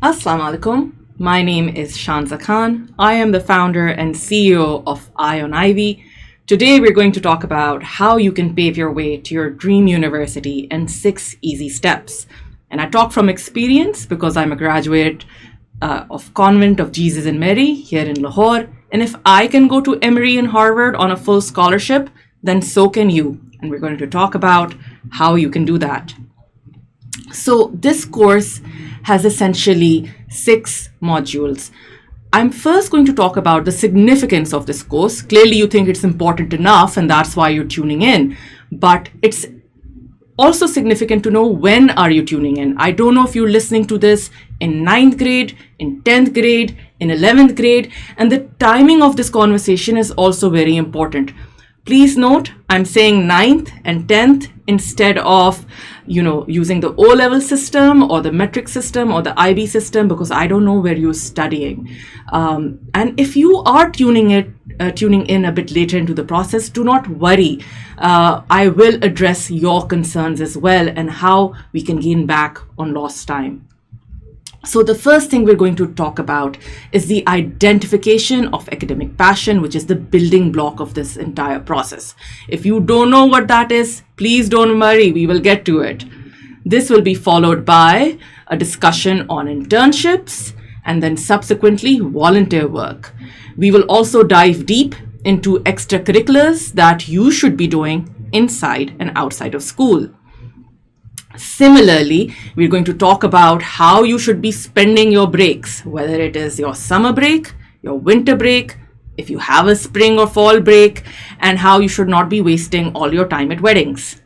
Assalamu alaikum. My name is Shanza Khan. I am the founder and CEO of Eye on Ivy. Today we're going to talk about how you can pave your way to your dream university in 6 easy steps. And I talk from experience because I'm a graduate of Convent of Jesus and Mary here in Lahore. And if I can go to Emory and Harvard on a full scholarship, then so can you. And we're going to talk about how you can do that. So this course has essentially 6 modules. I'm first going to talk about the significance of this course. Clearly you think it's important enough and that's why you're tuning in, but it's also significant to know when are you tuning in. I don't know if you're listening to this in 9th grade, in 10th grade, in 11th grade, and the timing of this conversation is also very important. Please note, I'm saying 9th and 10th instead of, using the O-level system or the metric system or the IB system, because I don't know where you're studying. And if you are tuning in a bit later into the process, do not worry. I will address your concerns as well and how we can gain back on lost time. So the first thing we're going to talk about is the identification of academic passion, which is the building block of this entire process. If you don't know what that is, please don't worry, we will get to it. This will be followed by a discussion on internships and then subsequently volunteer work. We will also dive deep into extracurriculars that you should be doing inside and outside of school. Similarly, we're going to talk about how you should be spending your breaks, whether it is your summer break, your winter break, if you have a spring or fall break, and how you should not be wasting all your time at weddings.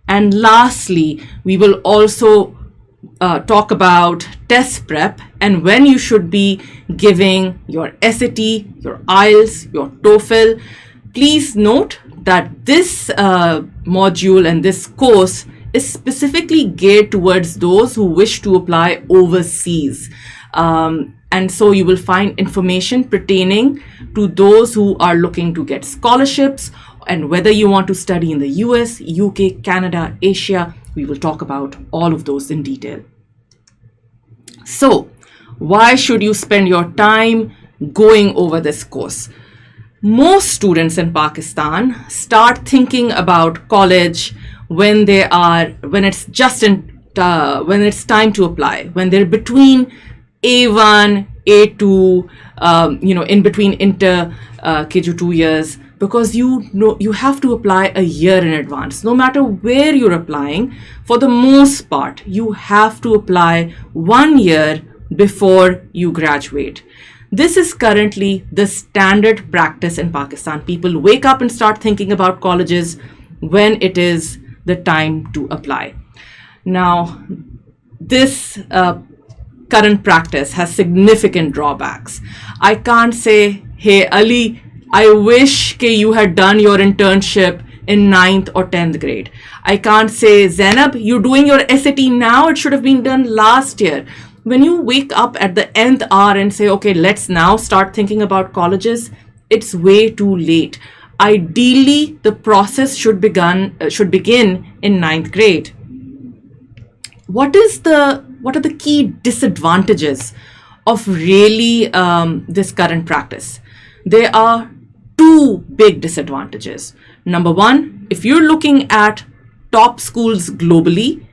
And lastly, we will also talk about test prep and when you should be giving your SAT, your IELTS, your TOEFL. Please note that this module and this course is specifically geared towards those who wish to apply overseas. And so you will find information pertaining to those who are looking to get scholarships and whether you want to study in the US, UK, Canada, Asia. We will talk about all of those in detail. So why should you spend your time going over this course? Most students in Pakistan start thinking about college when it's time to apply, when they're between A1, A2, in between inter KG 2 years, because you have to apply a year in advance. No matter where you're applying, for the most part, you have to apply 1 year before you graduate. This is currently the standard practice in Pakistan. People wake up and start thinking about colleges when it is the time to apply. Now, this current practice has significant drawbacks. I can't say, hey, Ali, I wish you had done your internship in 9th or 10th grade. I can't say, Zainab, you're doing your SAT now, it should have been done last year. When you wake up at the nth hour and say, okay, let's now start thinking about colleges, it's way too late. Ideally, the process should begin in 9th grade. What are the key disadvantages of really this current practice? There are 2 big disadvantages. Number 1, if you're looking at top schools globally,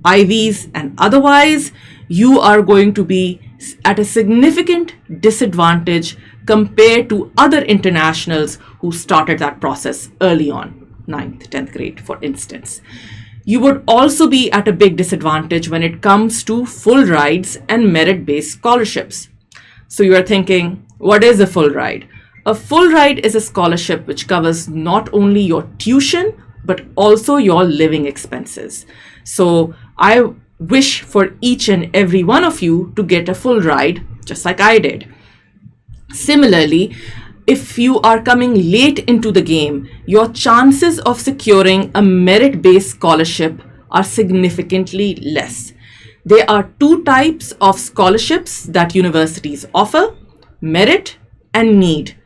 Ivies and otherwise, you are going to be at a significant disadvantage compared to other internationals who started that process early on, 9th, 10th grade, for instance. You would also be at a big disadvantage when it comes to full rides and merit-based scholarships. So you are thinking, what is a full ride? A full ride is a scholarship which covers not only your tuition, but also your living expenses. So I wish for each and every one of you to get a full ride, just like I did. Similarly, if you are coming late into the game, your chances of securing a merit-based scholarship are significantly less. There are 2 types of scholarships that universities offer: merit and need.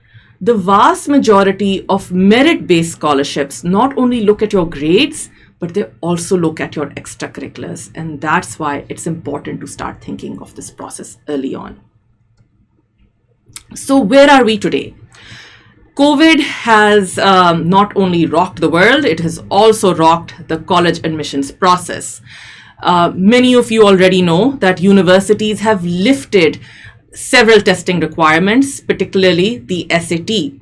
The vast majority of merit-based scholarships not only look at your grades, but they also look at your extracurriculars. And that's why it's important to start thinking of this process early on. So where are we today? COVID has not only rocked the world, it has also rocked the college admissions process. Many of you already know that universities have lifted several testing requirements, particularly the SAT.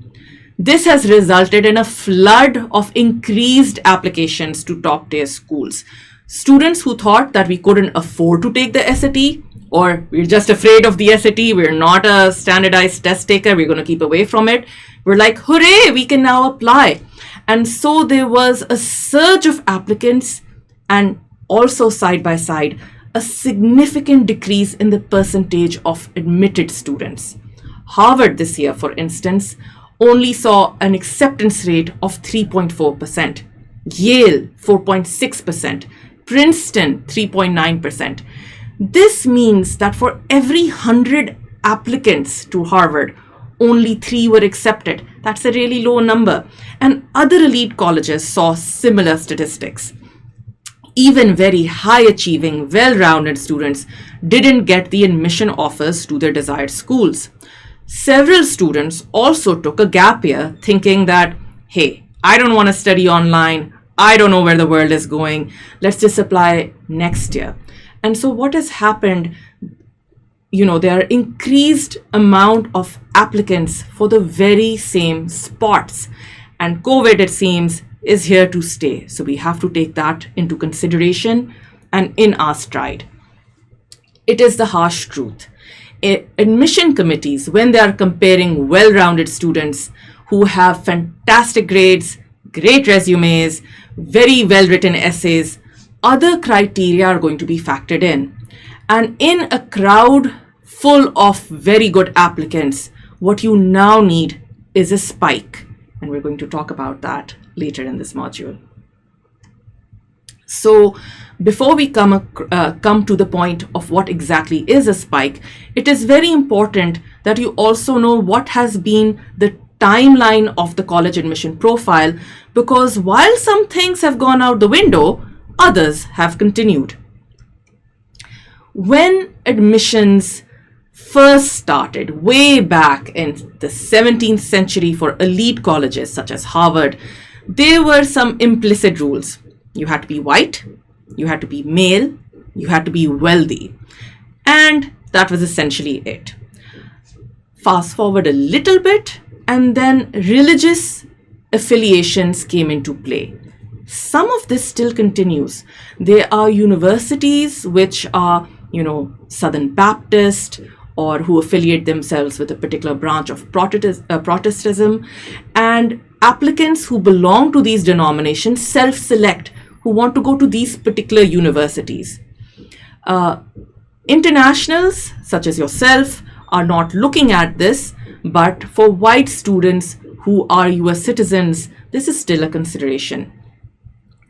This has resulted in a flood of increased applications to top tier schools. Students who thought that we couldn't afford to take the SAT, or we're just afraid of the SAT, we're not a standardized test taker, we're going to keep away from it, we're like, hooray, we can now apply. And so there was a surge of applicants, and also side by side, a significant decrease in the percentage of admitted students. Harvard this year, for instance, only saw an acceptance rate of 3.4%, Yale 4.6%, Princeton 3.9%. This means that for every 100 applicants to Harvard, only 3 were accepted. That's a really low number. And other elite colleges saw similar statistics. Even very high achieving, well-rounded students didn't get the admission offers to their desired schools. Several students also took a gap year thinking that, hey, I don't want to study online. I don't know where the world is going. Let's just apply next year. And so what has happened, there are increased amount of applicants for the very same spots. And COVID, it seems, is here to stay. So we have to take that into consideration and in our stride. It is the harsh truth. Admission committees, when they are comparing well-rounded students who have fantastic grades, great resumes, very well-written essays, other criteria are going to be factored in. And in a crowd full of very good applicants, what you now need is a spike. And we're going to talk about that later in this module. So before we come to the point of what exactly is a spike, it is very important that you also know what has been the timeline of the college admission profile, because while some things have gone out the window, others have continued. When admissions first started way back in the 17th century for elite colleges such as Harvard, there were some implicit rules. You had to be white, you had to be male, you had to be wealthy. And that was essentially it. Fast forward a little bit, and then religious affiliations came into play. Some of this still continues. There are universities which are, Southern Baptist, or who affiliate themselves with a particular branch of Protestantism, and applicants who belong to these denominations self-select who want to go to these particular universities. Internationals, such as yourself, are not looking at this, but for white students who are US citizens, this is still a consideration.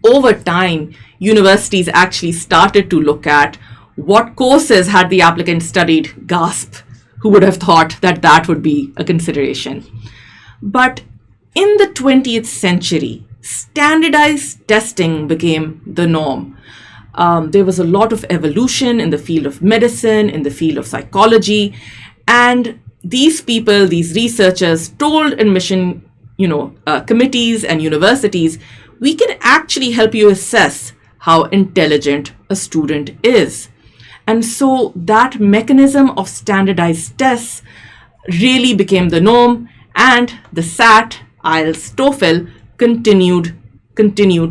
Over time, universities actually started to look at what courses had the applicant studied. Gasp! Who would have thought that that would be a consideration? But in the 20th century, standardized testing became the norm. There was a lot of evolution in the field of medicine, in the field of psychology, and these people, these researchers, told admission, committees and universities, we can actually help you assess how intelligent a student is. And so that mechanism of standardized tests really became the norm, and the SAT, IELTS, TOEFL continued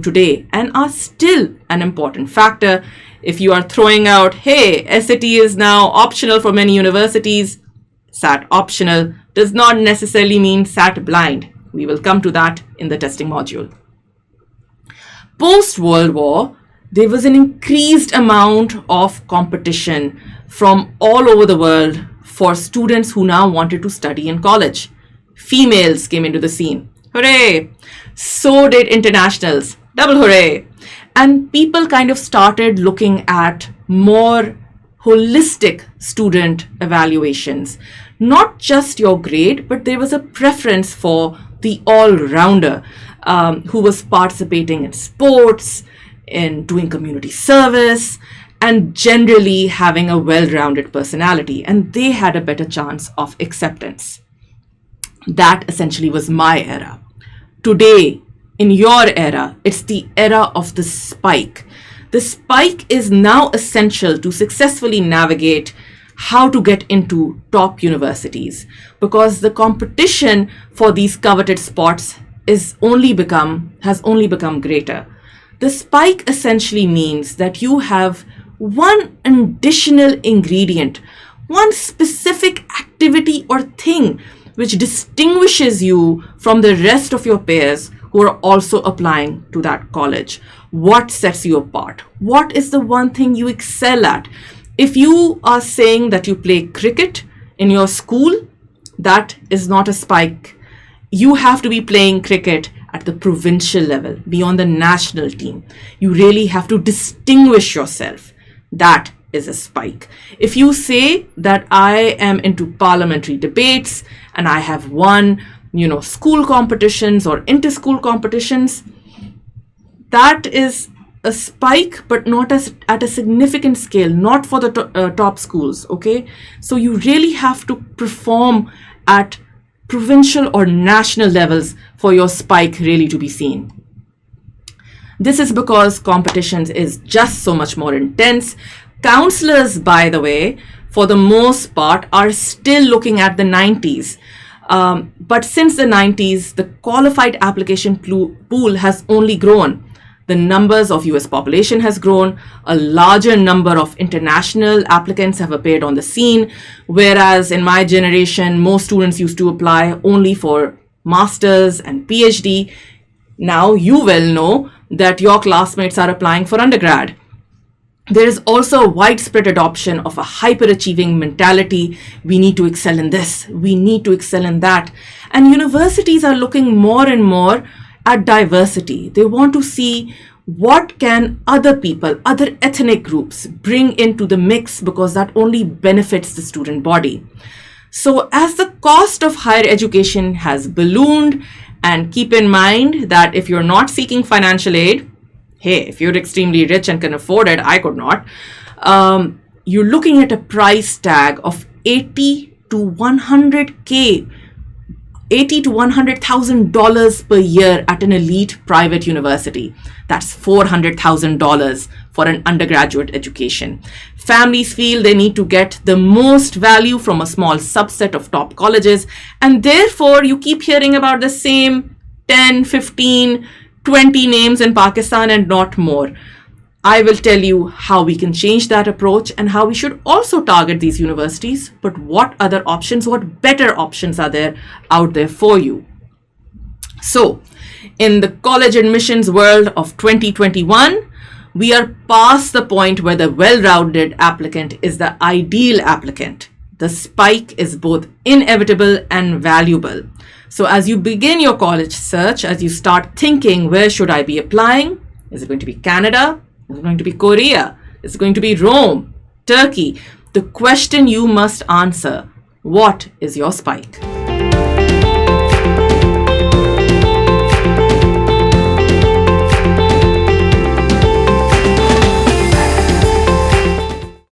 today and are still an important factor. If you are throwing out, hey, SAT is now optional for many universities, SAT optional does not necessarily mean SAT blind. We will come to that in the testing module. Post-World War, there was an increased amount of competition from all over the world for students who now wanted to study in college. Females came into the scene. Hooray! So did internationals. Double hooray! And people kind of started looking at more holistic student evaluations. Not just your grade, but there was a preference for the all-rounder who was participating in sports, in doing community service, and generally having a well-rounded personality, and they had a better chance of acceptance. That essentially was my era. Today, in your era, it's the era of the spike. The spike is now essential to successfully navigate how to get into top universities, because the competition for these coveted spots has only become greater. The spike essentially means that you have one additional ingredient, one specific activity or thing which distinguishes you from the rest of your peers who are also applying to that college. What sets you apart? What is the one thing you excel at? If you are saying that you play cricket in your school, that is not a spike. You have to be playing cricket at the provincial level, beyond the national team. You really have to distinguish yourself. That is a spike. If you say that I am into parliamentary debates and I have won, school competitions or inter-school competitions, that is a spike, but not at a significant scale, not for the top schools, okay? So you really have to perform at provincial or national levels for your spike really to be seen. This is because competitions is just so much more intense. Counselors, by the way, for the most part, are still looking at the 90s. But since the 90s, the qualified application pool has only grown. The numbers of US population has grown. A larger number of international applicants have appeared on the scene. Whereas in my generation, most students used to apply only for masters and PhD. Now you well know that your classmates are applying for undergrad. There is also a widespread adoption of a hyperachieving mentality. We need to excel in this. We need to excel in that. And universities are looking more and more at diversity. They want to see what can other people, other ethnic groups bring into the mix, because that only benefits the student body. So as the cost of higher education has ballooned, and keep in mind that if you're not seeking financial aid, hey, if you're extremely rich and can afford it, I could not, you're looking at a price tag of $80,000 to $100,000 per year at an elite private university. That's $400,000 for an undergraduate education. Families feel they need to get the most value from a small subset of top colleges, and therefore you keep hearing about the same 10, 15, 20 names in Pakistan and not more. I will tell you how we can change that approach and how we should also target these universities, but what other options, what better options are there out there for you. So, in the college admissions world of 2021, we are past the point where the well-rounded applicant is the ideal applicant. The spike is both inevitable and valuable. So as you begin your college search, as you start thinking, where should I be applying? Is it going to be Canada? Is it going to be Korea? Is it going to be Rome? Turkey? The question you must answer: what is your spike?